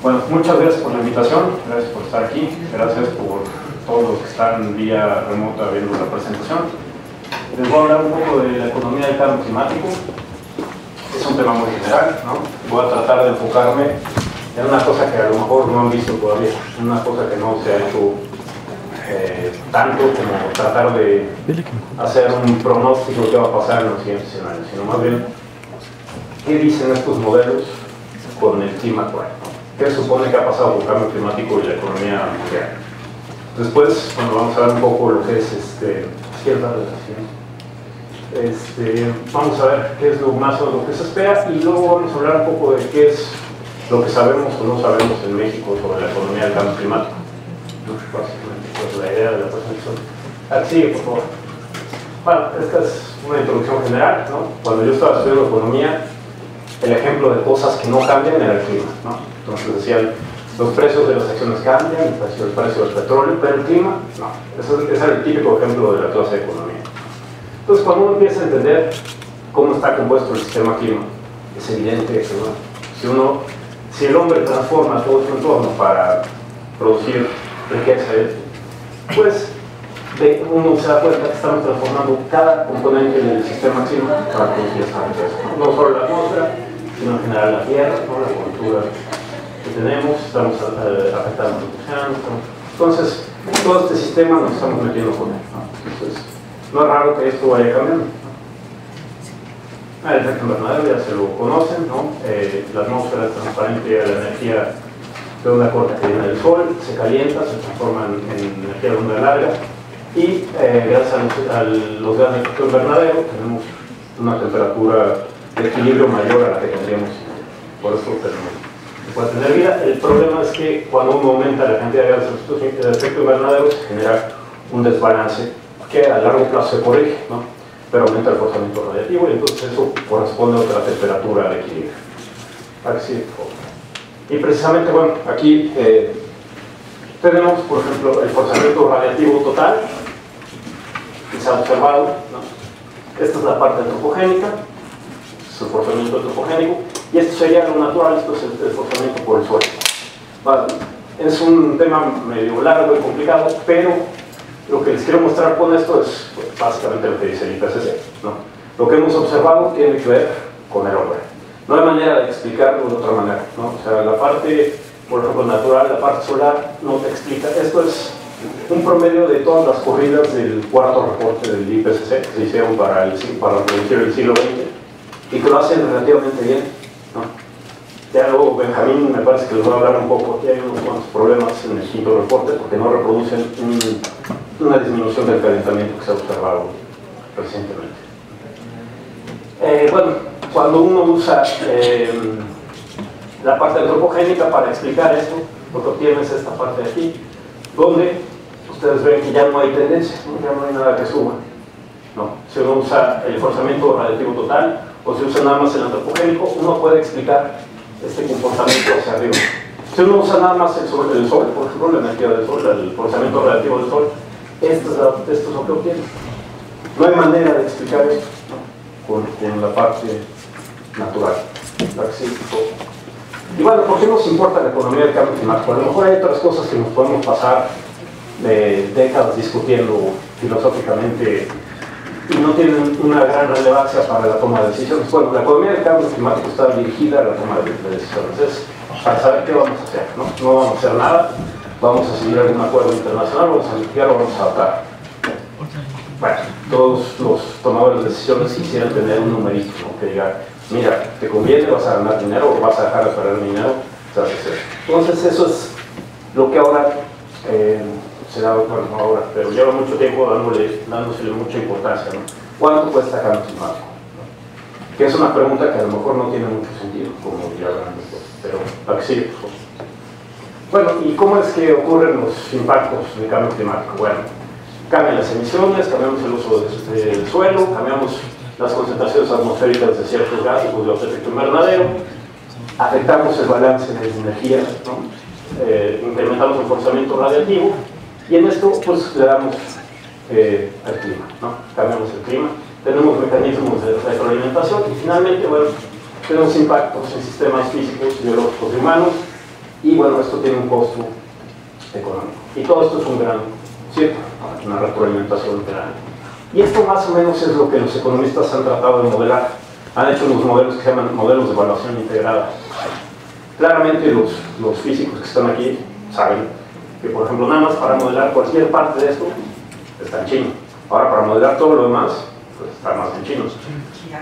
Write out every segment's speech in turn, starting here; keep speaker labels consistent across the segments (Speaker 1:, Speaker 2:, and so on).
Speaker 1: Bueno, muchas gracias por la invitación, gracias por estar aquí, gracias por todos los que están vía remota viendo la presentación. Les voy a hablar un poco de la economía del cambio climático. Es un tema muy general, ¿no? Voy a tratar de enfocarme en una cosa que a lo mejor no han visto todavía, una cosa que no se ha hecho tanto como tratar de hacer un pronóstico de qué va a pasar en los siguientes años, sino más bien qué dicen estos modelos con el clima actual, ¿no? ¿Qué supone que ha pasado con el cambio climático y la economía mundial? Después, bueno, vamos a ver un poco lo que es izquierda de la vamos a ver qué es lo más o lo que se espera y luego vamos a hablar un poco de qué es lo que sabemos o no sabemos en México sobre la economía del cambio climático. Básicamente, pues la idea de la presentación. Sigue, por favor. Bueno, esta es una introducción general, ¿no? Cuando yo estaba estudiando economía, el ejemplo de cosas que no cambian era el clima, ¿no? Entonces decían, los precios de las acciones cambian, el precio del petróleo, pero el clima, no. Ese es el típico ejemplo de la clase de economía. Entonces, cuando uno empieza a entender cómo está compuesto el sistema clima, es evidente que si el hombre transforma todo su entorno para producir riqueza, pues uno se da cuenta que estamos transformando cada componente del sistema clima para producir esta riqueza. No solo la atmósfera, sino en general la tierra, ¿no? La cultura que tenemos, estamos afectando los océanos. Entonces, todo este sistema nos estamos metiendo con él, ¿no? Entonces, no es raro que esto vaya cambiando, ¿no? El efecto invernadero ya se lo conocen, ¿no? La atmósfera es transparente a la energía de onda corta que viene del sol, se calienta, se transforma en energía de onda larga y gracias a los gases de efecto invernadero tenemos una temperatura de equilibrio mayor a la que tendríamos. Por eso se puede tener vida. El problema es que cuando uno aumenta la cantidad de gases de efecto invernadero se genera un desbalance que a largo plazo se corrige, ¿no? Pero aumenta el forzamiento radiativo y entonces eso corresponde a otra temperatura de equilibrio. Así, y precisamente, bueno, aquí tenemos, por ejemplo, el forzamiento radiativo total que se ha observado, ¿no? Esta es la parte antropogénica, es el forzamiento antropogénico, y esto sería lo natural, esto es el forzamiento por el suelo. Vale. Es un tema medio largo y complicado, pero lo que les quiero mostrar con esto es básicamente lo que dice el IPCC, ¿no? Lo que hemos observado tiene que ver con el hombre. No hay manera de explicarlo de otra manera, ¿no? O sea, la parte, por ejemplo, natural, la parte solar, no te explica. Esto es un promedio de todas las corridas del cuarto reporte del IPCC que se hicieron para producir el siglo XX y que lo hacen relativamente bien, ¿no? Ya luego Benjamín me parece que les voy a hablar un poco. Aquí hay unos cuantos problemas en el quinto reporte porque no reproducen una disminución del calentamiento que se ha observado recientemente. Bueno, cuando uno usa la parte antropogénica para explicar esto, lo que obtienes es esta parte de aquí, donde ustedes ven que ya no hay tendencia, ¿no? Ya no hay nada que suba, ¿no? Si uno usa el forzamiento radiativo total o si usa nada más el antropogénico, uno puede explicar este comportamiento hacia arriba. Si uno usa nada más el sol, por ejemplo, la energía del sol, el forzamiento relativo del sol, esto es lo que obtiene. No hay manera de explicar esto, ¿no? con la parte natural. Y bueno, ¿por qué nos importa la economía del cambio climático? A lo mejor hay otras cosas que nos podemos pasar de décadas discutiendo filosóficamente y no tienen una gran relevancia para la toma de decisiones. Bueno, la economía del cambio climático está dirigida a la toma de decisiones. Es para saber qué vamos a hacer, ¿no? No vamos a hacer nada, vamos a seguir algún acuerdo internacional, vamos a mitigar o vamos a adaptar. Bueno, todos los tomadores de decisiones quisieran tener un numerito, ¿no? Que diga, mira, te conviene, vas a ganar dinero o vas a dejar de perder dinero. Entonces eso es lo que ahora se da, bueno, no ahora, pero lleva mucho tiempo dándosele mucha importancia, ¿no? ¿Cuánto cuesta el cambio climático? ¿No? Que es una pregunta que a lo mejor no tiene mucho sentido, como ya habrán visto, pero aquí sigue, por favor. Bueno, ¿y cómo es que ocurren los impactos del cambio climático? Bueno, cambian las emisiones, cambiamos el uso del suelo, cambiamos las concentraciones atmosféricas de ciertos gases o de efecto invernadero, afectamos el balance de energía, ¿no? Incrementamos el forzamiento radiativo y en esto pues le damos al clima, ¿no? Cambiamos el clima, tenemos mecanismos de retroalimentación y finalmente, bueno, tenemos impactos en sistemas físicos, biológicos y humanos y bueno, esto tiene un costo económico. Y todo esto es un gran cierto, una retroalimentación grande. Y esto más o menos es lo que los economistas han tratado de modelar. Han hecho unos modelos que se llaman modelos de evaluación integrada. Claramente los físicos que están aquí saben que, por ejemplo, nada más para modelar cualquier parte de esto está en chino. Ahora, para modelar todo lo demás, pues está más en chino,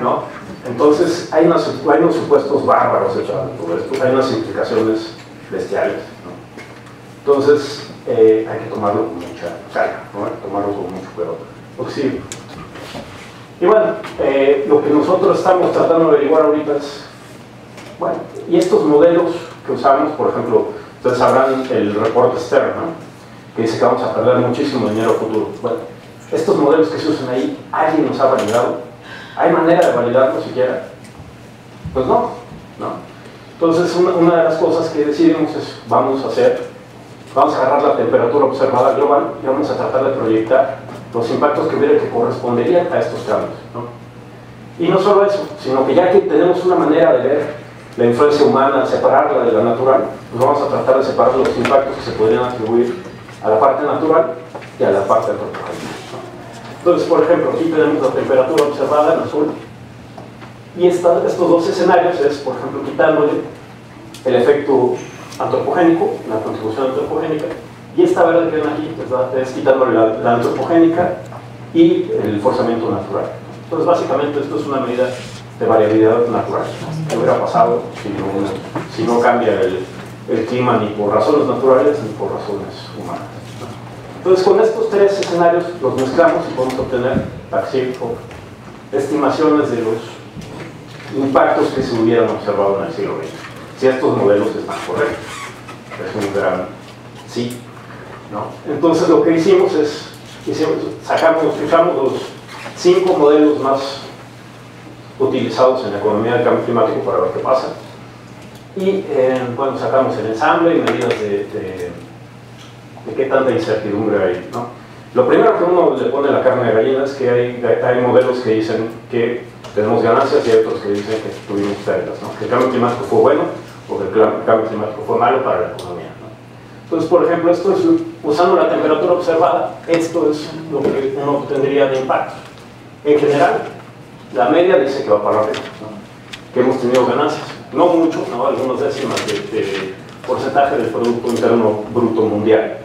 Speaker 1: ¿no? Entonces, hay unos supuestos bárbaros de todo esto, hay unas implicaciones bestiales, ¿no? Entonces, hay que tomarlo con mucha calma, ¿no? Hay que tomarlo con mucho cuidado. Porque sí. Y bueno, lo que nosotros estamos tratando de averiguar ahorita es, bueno, y estos modelos que usamos, por ejemplo, ustedes sabrán el reporte Stern, ¿no? Que dice que vamos a perder muchísimo dinero futuro. Bueno, estos modelos que se usan ahí, ¿alguien los ha validado? ¿Hay manera de validarlos siquiera? Pues no, ¿no? Entonces, una de las cosas que decidimos es, vamos a agarrar la temperatura observada global y vamos a tratar de proyectar los impactos que hubiera que corresponderían a estos cambios, ¿no? Y no solo eso, sino que ya que tenemos una manera de ver la influencia humana, separarla de la natural, pues vamos a tratar de separar los impactos que se podrían atribuir a la parte natural y a la parte antropogénica, ¿no? Entonces, por ejemplo, aquí tenemos la temperatura observada en azul, y estos dos escenarios es, por ejemplo, quitándole el efecto antropogénico, la contribución antropogénica, y esta verde que ven aquí es quitándole la antropogénica y el forzamiento natural. Entonces, básicamente, esto es una medida de variabilidad natural. ¿Qué hubiera pasado si no cambia el clima ni por razones naturales ni por razones humanas? Entonces, con estos tres escenarios los mezclamos y podemos obtener estimaciones de los impactos que se hubieran observado en el siglo XX. Si estos modelos están correctos. Es un gran sí, ¿no? Entonces, lo que hicimos es, usamos los 5 modelos más utilizados en la economía del cambio climático para ver qué pasa. Y bueno, sacamos el ensamble y medidas de qué tanta incertidumbre hay, ¿no? Lo primero que uno le pone a la carne de gallina es que hay modelos que dicen que tenemos ganancias y hay otros que dicen que tuvimos pérdidas, ¿no? Que el cambio climático fue bueno o que el cambio climático fue malo para la economía, ¿no? Entonces, por ejemplo, esto es, usando la temperatura observada, esto es lo que uno obtendría de impacto. En general, la media dice que va para arriba, ¿no? Que hemos tenido ganancias, no mucho, ¿no? Algunas décimas de porcentaje del Producto Interno Bruto Mundial,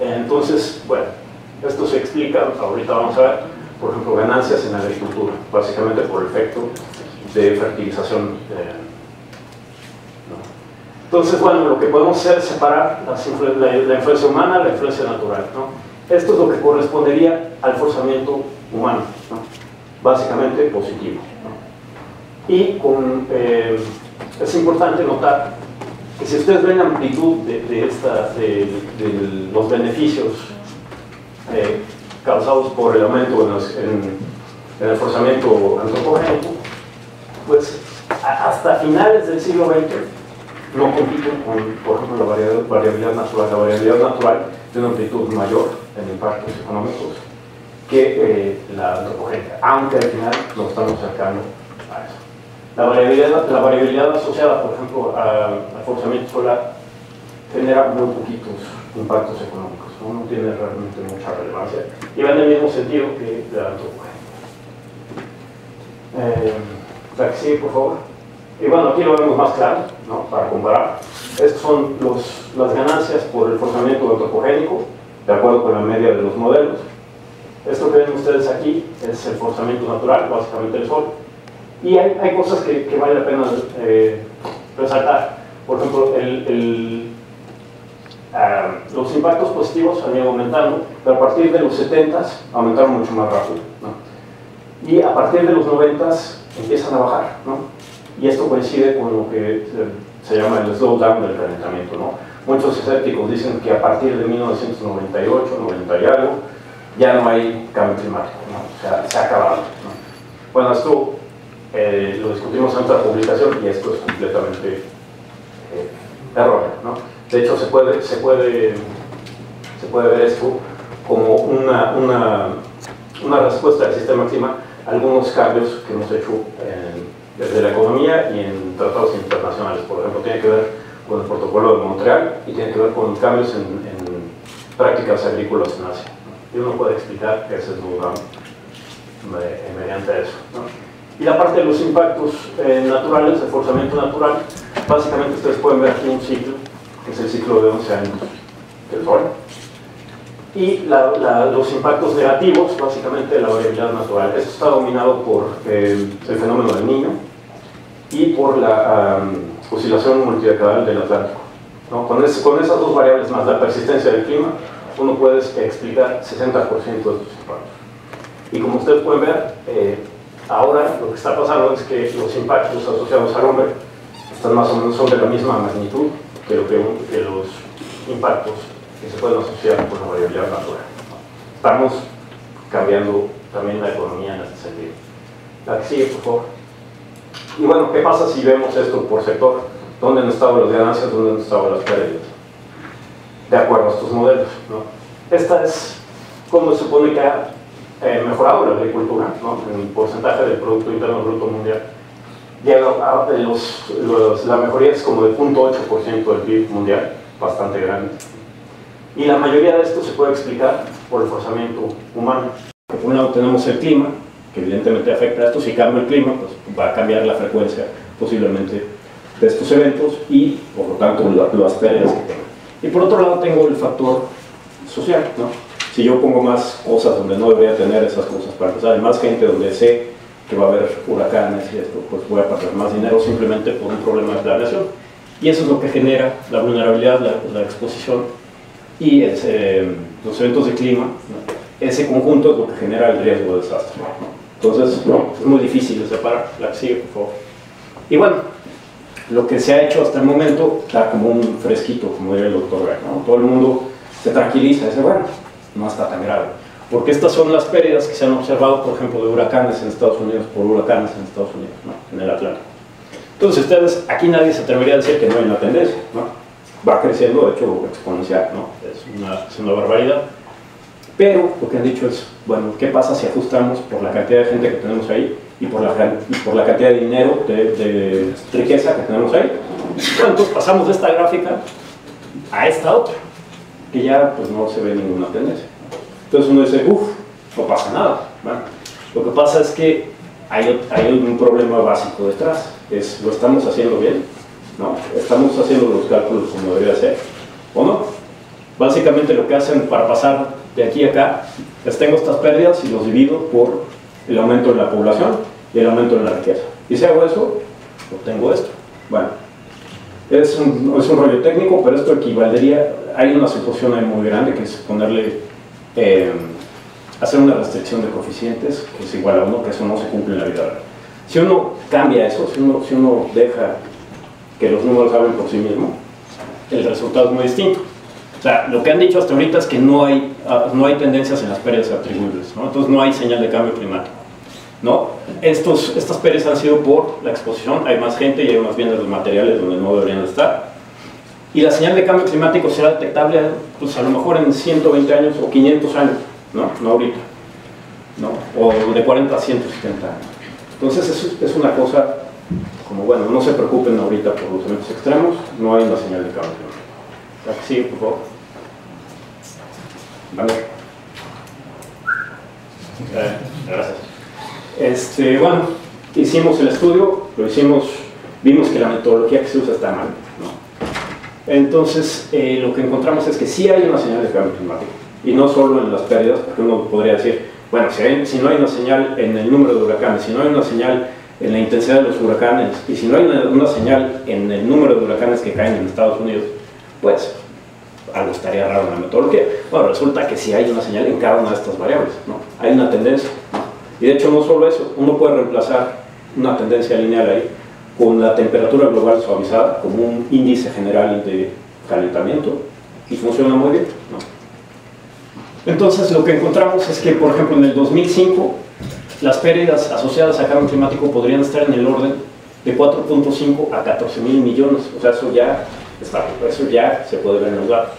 Speaker 1: ¿no? Entonces, bueno, esto se explica, ahorita vamos a ver, por ejemplo, ganancias en la agricultura, básicamente por efecto de fertilización, ¿no? Entonces, bueno, lo que podemos hacer es separar la influencia humana, la influencia natural, ¿no? Esto es lo que correspondería al forzamiento humano, ¿no? Básicamente positivo, ¿no? Y es importante notar que si ustedes ven la amplitud de los beneficios causados por el aumento en el forzamiento antropogénico, pues hasta finales del siglo XX no compiten con, por ejemplo, la variabilidad natural. La variabilidad natural tiene una amplitud mayor en impactos económicos que la antropogénica, aunque al final nos estamos acercando a eso. La variabilidad asociada, por ejemplo, al forzamiento solar genera muy poquitos impactos económicos, ¿no? No tiene realmente mucha relevancia y va en el mismo sentido que la antropogénica. La que sigue, por favor. Y bueno, aquí lo vemos más claro, ¿no? Para comparar. Estas son las ganancias por el forzamiento antropogénico, de acuerdo con la media de los modelos. Esto que ven ustedes aquí es el forzamiento natural, básicamente el sol. Y hay cosas que vale la pena resaltar. Por ejemplo, los impactos positivos han ido aumentando, pero a partir de los 70s aumentaron mucho más rápido, ¿no? Y a partir de los 90s empiezan a bajar, ¿no? Y esto coincide con lo que se llama el slowdown del calentamiento, ¿no? Muchos escépticos dicen que a partir de 1998, 90 y algo, ya no hay cambio climático, ¿no? O sea, se ha acabado, ¿no? Bueno, esto lo discutimos en otra publicación y esto es completamente erróneo, ¿no? De hecho, se puede ver esto como una respuesta del sistema clima a algunos cambios que hemos hecho desde la economía y en tratados internacionales. Por ejemplo, tiene que ver con el protocolo de Montreal y tiene que ver con cambios en prácticas agrícolas en Asia. Y uno puede explicar qué es el programa mediante eso, ¿no? Y la parte de los impactos naturales, el forzamiento natural, básicamente ustedes pueden ver aquí un ciclo, que es el ciclo de 11 años del Sol. Y los impactos negativos, básicamente la variabilidad natural. Esto está dominado por el fenómeno del Niño y por la oscilación multidecadal del Atlántico, ¿no? Con esas dos variables más la persistencia del clima, uno puede explicar 60% de estos impactos. Y como ustedes pueden ver, ahora lo que está pasando es que los impactos asociados al hombre están más o menos son de la misma magnitud que los impactos que se pueden asociar con la variabilidad natural. Estamos cambiando también la economía en este sentido. La que sigue, por favor. Y bueno, ¿qué pasa si vemos esto por sector? ¿Dónde han estado las ganancias? ¿Dónde han estado las pérdidas? De acuerdo a estos modelos, ¿no? Esta es cómo se supone que ha mejorado la agricultura, ¿no? En el porcentaje del Producto Interno Bruto Mundial. Llega a la mejoría es como del 0.8% del PIB mundial, bastante grande. Y la mayoría de esto se puede explicar por el forzamiento humano. Por un lado tenemos el clima, que evidentemente afecta a esto. Si cambia el clima, pues va a cambiar la frecuencia posiblemente de estos eventos y por lo tanto las pérdidas que tengan. Y por otro lado tengo el factor social, ¿no? Si yo pongo más cosas donde no debería tener esas cosas, para empezar, hay más gente donde sé que va a haber huracanes y esto, pues voy a perder más dinero simplemente por un problema de planeación. Y eso es lo que genera la vulnerabilidad, la exposición y los eventos de clima, ¿no? Ese conjunto es lo que genera el riesgo de desastre, ¿no? Entonces, no, es muy difícil de separar. La que sigue, por favor. Y bueno, lo que se ha hecho hasta el momento da como un fresquito, como diría el doctor Beck, ¿no? Todo el mundo se tranquiliza y dice, bueno, no está tan grave. Porque estas son las pérdidas que se han observado, por ejemplo, de huracanes en Estados Unidos, por huracanes en Estados Unidos, ¿no? En el Atlántico. Entonces, ustedes, aquí nadie se atrevería a decir que no hay una tendencia, ¿no? Va creciendo, de hecho, exponencial, ¿no? Es una barbaridad. Pero lo que han dicho es, bueno, ¿qué pasa si ajustamos por la cantidad de gente que tenemos ahí y por la cantidad de dinero, de riqueza que tenemos ahí? Bueno, entonces pasamos de esta gráfica a esta otra, que ya pues no se ve ninguna tendencia. Entonces uno dice, uff, no pasa nada. Bueno, lo que pasa es que hay un problema básico detrás, ¿lo estamos haciendo bien? ¿No? ¿Estamos haciendo los cálculos como debería ser? ¿O no? Básicamente lo que hacen para pasar de aquí a acá es tengo estas pérdidas y los divido por el aumento de la población y el aumento de la riqueza. Y si hago eso, obtengo esto. Bueno, es un rollo técnico, pero esto equivaldría, hay una suposición ahí muy grande que es ponerle, hacer una restricción de coeficientes que es igual a 1, que eso no se cumple en la vida real. Si uno cambia eso, si uno deja que los números hablen por sí mismos, el resultado es muy distinto. O sea, lo que han dicho hasta ahorita es que no hay tendencias en las pérdidas atribuibles, ¿no? Entonces no hay señal de cambio climático, ¿no? Estas pérdidas han sido por la exposición, hay más gente y hay más bien de los materiales donde no deberían estar. Y la señal de cambio climático será detectable, pues a lo mejor en 120 años o 500 años, ¿no? No ahorita, ¿no? O de 40 a 170 años. Entonces es una cosa como, bueno, no se preocupen ahorita por los eventos extremos, no hay una señal de cambio climático. La que sigue, por favor. Vale. Gracias. Bueno, hicimos el estudio, vimos que la metodología que se usa está mal, ¿no? Entonces, lo que encontramos es que sí hay una señal de cambio climático, y no solo en las pérdidas, porque uno podría decir, bueno, si no hay una señal en el número de huracanes, si no hay una señal en la intensidad de los huracanes, y si no hay una señal en el número de huracanes que caen en Estados Unidos, pues algo estaría raro en la metodología. Bueno, resulta que sí hay una señal en cada una de estas variables, ¿no? Hay una tendencia, ¿no? Y de hecho no solo eso, uno puede reemplazar una tendencia lineal ahí con la temperatura global suavizada como un índice general de calentamiento y funciona muy bien, ¿no? Entonces lo que encontramos es que, por ejemplo, en el 2005 las pérdidas asociadas a cambio climático podrían estar en el orden de 4.5 a 14.000 millones, o sea, eso ya se puede ver en los datos,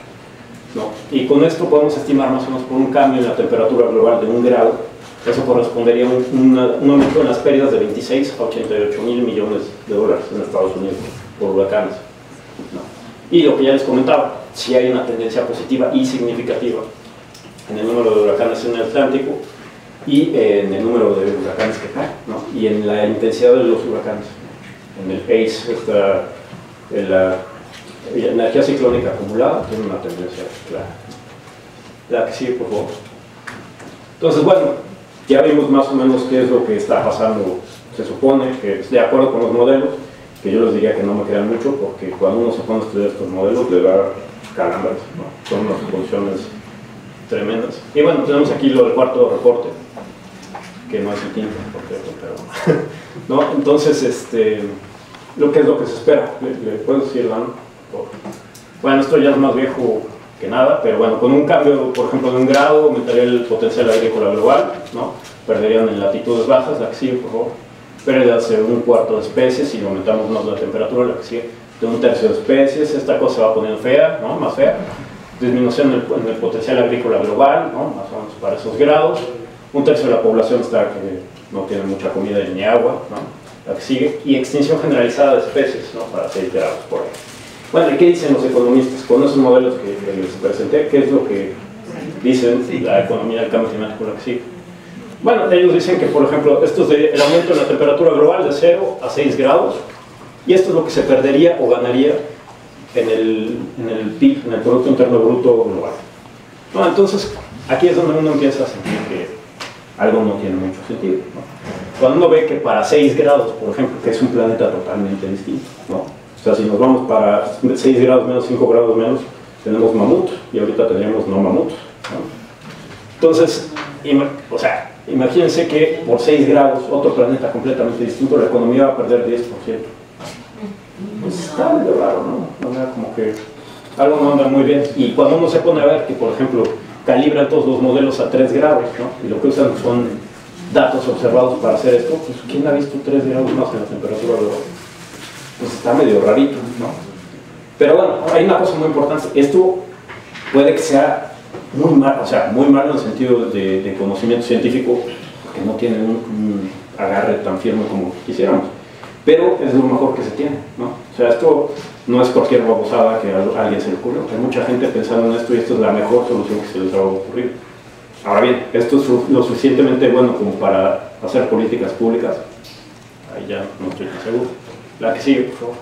Speaker 1: ¿no? Y con esto podemos estimar más o menos por un cambio en la temperatura global de 1 grado, eso correspondería a un aumento en las pérdidas de 26 a 88.000 millones de dólares en Estados Unidos por huracanes, ¿no?
Speaker 2: Y lo que ya les comentaba, si hay una tendencia positiva y significativa en el número de huracanes en el Atlántico y en el número de huracanes que caen, ¿no? Y en la intensidad de los huracanes. En el ACE está la energía ciclónica acumulada, tiene una tendencia clara. La que sigue, por favor. Entonces, bueno, ya vimos más o menos qué es lo que está pasando. Se supone que, de acuerdo con los modelos, que yo les diría que no me crean mucho, porque cuando uno se pone a estudiar estos modelos, le da calambres, ¿no? Son unas funciones tremendas. Y bueno, tenemos aquí lo del cuarto reporte, que no es el quinto, pero ¿no? Entonces, lo que es lo que se espera. ¿Le puedo decir, Dan? Bueno, esto ya es más viejo que nada, pero bueno, con un cambio, por ejemplo, de 1 grado, aumentaría el potencial agrícola global, ¿no? Perderían en latitudes bajas, la que sigue, por favor. Pérdidas de 1/4 de especies, si aumentamos más la temperatura, la que sigue, de 1/3 de especies, esta cosa se va a poner fea, ¿no? Más fea. Disminución en el potencial agrícola global, ¿no? Más o menos para esos grados. 1/3 de la población está que no tiene mucha comida ni agua, ¿no? La que sigue. Y extinción generalizada de especies, ¿no? Para 6 grados por ahí. Bueno, ¿y qué dicen los economistas? Con esos modelos que les presenté, ¿qué es lo que dicen la economía del cambio climático, la que sigue? Bueno, ellos dicen que, por ejemplo, esto es el aumento de la temperatura global de 0 a 6 grados, y esto es lo que se perdería o ganaría en el PIB, en el Producto Interno Bruto global. Bueno, entonces, aquí es donde uno empieza a sentir que algo no tiene mucho sentido, ¿no? Cuando uno ve que para 6 grados, por ejemplo, que es un planeta totalmente distinto, ¿no? O sea, si nos vamos para 6 grados menos, 5 grados menos, tenemos mamut, y ahorita tendríamos no mamut, ¿no? Entonces, o sea, imagínense que por 6 grados, otro planeta completamente distinto, la economía va a perder 10%. Pues está medio raro, ¿no? O sea, como que algo no anda muy bien. Y cuando uno se pone a ver que, por ejemplo, calibran todos los modelos a 3 grados, ¿no? Y lo que usan son datos observados para hacer esto, pues ¿quién ha visto 3 grados más en la temperatura global? Pues está medio rarito, ¿no? Pero bueno, hay una cosa muy importante. Esto puede que sea muy mal, o sea, muy mal en el sentido de conocimiento científico, que no tiene un agarre tan firme como quisiéramos, pero es lo mejor que se tiene, ¿no? O sea, esto no es cualquier babosada que a alguien se le ocurrió. Hay mucha gente pensando en esto y esto es la mejor solución que se les va a ocurrir. Ahora bien, esto es lo suficientemente bueno como para hacer políticas públicas. Ahí ya no estoy tan seguro. La que sigue, por favor.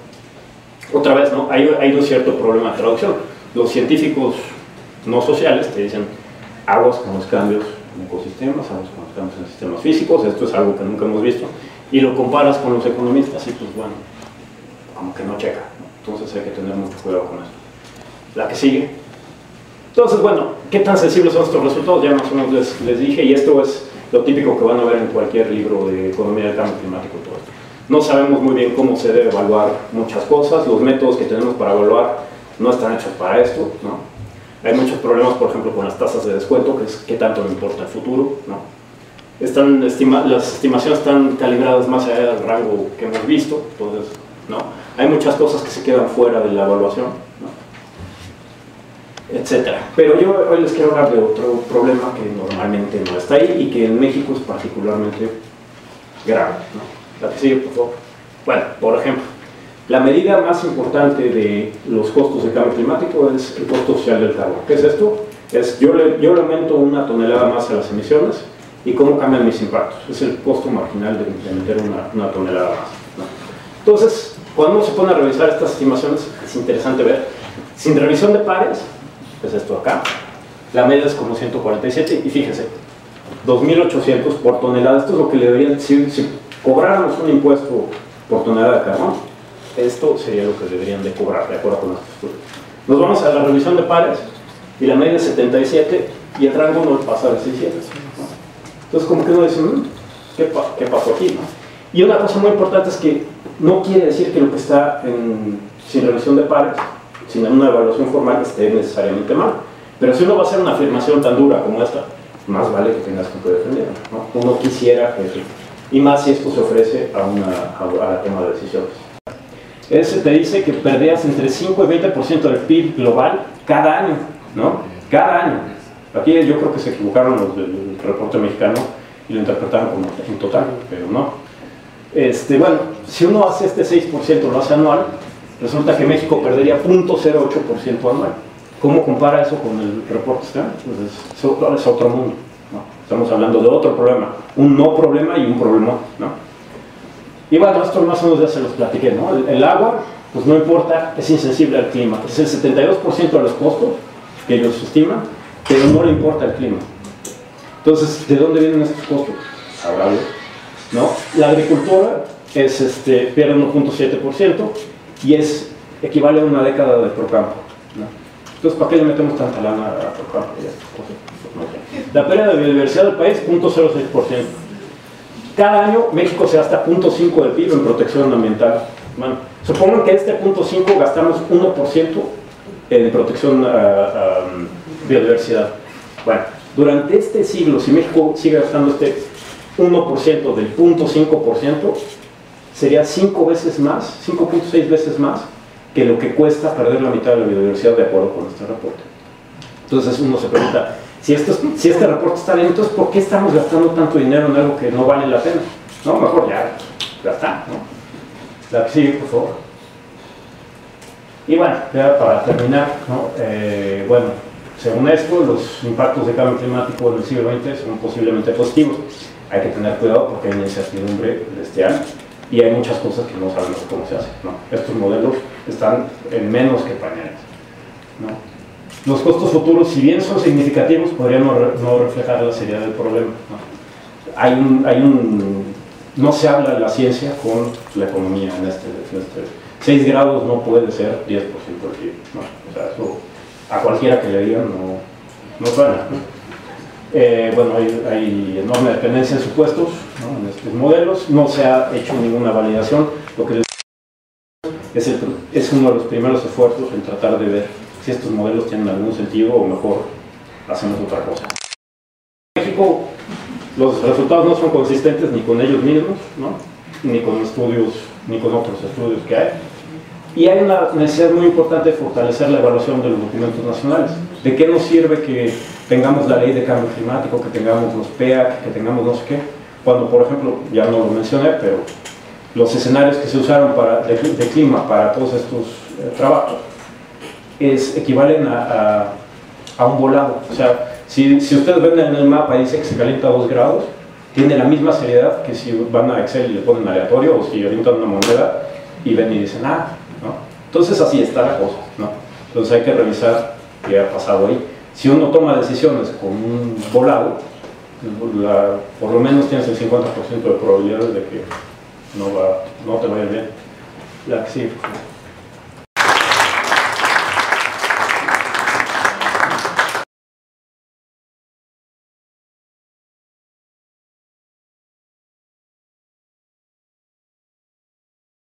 Speaker 2: Otra vez, ¿no? Hay un cierto problema de traducción. Los científicos no sociales te dicen aguas con los cambios en ecosistemas, aguas con los cambios en sistemas físicos, esto es algo que nunca hemos visto, y lo comparas con los economistas y pues bueno, como que no checa, ¿no? Entonces hay que tener mucho cuidado con esto. La que sigue. Entonces, bueno, ¿qué tan sensibles son estos resultados? Ya más o menos les dije, y esto es lo típico que van a ver en cualquier libro de economía del cambio climático y todo esto. No sabemos muy bien cómo se debe evaluar muchas cosas, los métodos que tenemos para evaluar no están hechos para esto, ¿no? Hay muchos problemas, por ejemplo, con las tasas de descuento, que es qué tanto le importa el futuro, ¿no? Las estimaciones están calibradas más allá del rango que hemos visto, entonces, ¿no? Hay muchas cosas que se quedan fuera de la evaluación, ¿no? Etcétera. Pero yo hoy les quiero hablar de otro problema que normalmente no está ahí y que en México es particularmente grave, ¿no? La que sigue, por favor. Bueno, por ejemplo, la medida más importante de los costos de cambio climático es el costo social del carbón. ¿Qué es esto? Es yo le aumento 1 tonelada más a las emisiones y cómo cambian mis impactos. Es el costo marginal de meter una tonelada más, ¿no? Entonces, cuando uno se pone a revisar estas estimaciones, es interesante ver, sin revisión de pares, es esto acá, la media es como 147 y fíjense, 2.800 por tonelada. Esto es lo que le deberían decir si cobráramos un impuesto por tonelada de carbón. Esto sería lo que deberían de cobrar, de acuerdo con estos estudios. Nos vamos a la revisión de pares y la media es 77 y el rango no pasa de 600, ¿no? Entonces, como que uno dice, ¿qué pasó aquí, no? Y una cosa muy importante es que no quiere decir que lo que está sin revisión de pares, sin una evaluación formal, esté necesariamente mal. Pero si uno va a hacer una afirmación tan dura como esta, más vale que tengas que defenderla, ¿no? Uno quisiera que, y más si esto se ofrece a la toma de decisiones. Ese te dice que perdías entre 5 y 20% del PIB global cada año, ¿no? Cada año. Aquí yo creo que se equivocaron los del reporte mexicano y lo interpretaron como en total, pero no. Bueno, si uno hace este 6%, lo hace anual, resulta que México perdería 0.08% anual. ¿Cómo compara eso con el reporte externo? Pues es otro mundo, ¿no? Estamos hablando de otro problema, un no problema y un problema, ¿no? Y bueno, esto más o menos ya se los platiqué, ¿no? El agua, pues no importa, es insensible al clima, es el 72% de los costos que ellos estiman, pero no le importa el clima. Entonces, ¿de dónde vienen estos costos? Sabrá Dios, ¿no? La agricultura pierde 1.7% y equivale a una década de Procampo, ¿no? Entonces, ¿para qué le metemos tanta lana a Procampo y a estas cosas? No sé. La pérdida de biodiversidad del país, 0.06%. Cada año México se gasta 0.5 del PIB en protección ambiental. Bueno, supongan que este 0.5 gastamos 1% en protección a biodiversidad. Bueno, durante este siglo, si México sigue gastando este 1% del 0.5%, sería 5 veces más, 5.6 veces más que lo que cuesta perder la mitad de la biodiversidad de acuerdo con este reporte. Entonces uno se pregunta, si este reporte está bien, entonces ¿por qué estamos gastando tanto dinero en algo que no vale la pena? No, mejor ya está, ¿no? La que sigue, por favor. Y bueno, ya para terminar, ¿no? Bueno, según esto, los impactos de cambio climático en el siglo XX son posiblemente positivos. Hay que tener cuidado porque hay una incertidumbre de este año y hay muchas cosas que no sabemos cómo se hacen, ¿no? Estos modelos están en menos que pañales, ¿no? Los costos futuros, si bien son significativos, podrían no reflejar la seriedad del problema, ¿no? No se habla de la ciencia con la economía en este 6 grados no puede ser 10% del PIB, ¿no? O sea, eso a cualquiera que le digan no suena, ¿no? Bueno, hay enorme dependencia en supuestos, ¿no? En estos modelos, no se ha hecho ninguna validación, lo que es uno de los primeros esfuerzos en tratar de ver si estos modelos tienen algún sentido o mejor hacemos otra cosa. En México los resultados no son consistentes ni con ellos mismos, ¿no? Ni con estudios, ni con otros estudios que hay. Y hay una necesidad muy importante de fortalecer la evaluación de los documentos nacionales. ¿De qué nos sirve que tengamos la ley de cambio climático, que tengamos los PEAC, que tengamos no sé qué? Cuando, por ejemplo, ya no lo mencioné, pero los escenarios que se usaron de clima para todos estos trabajos equivalen a un volado. O sea, si ustedes ven en el mapa y dice que se calienta a 2 grados, tiene la misma seriedad que si van a Excel y le ponen aleatorio o si orientan una moneda y ven y dicen, ¿no? Entonces así está la cosa, ¿no? Entonces hay que revisar qué ha pasado ahí. Si uno toma decisiones con un volado, por lo menos tienes el 50% de probabilidades de que no te vaya bien. La que sigue.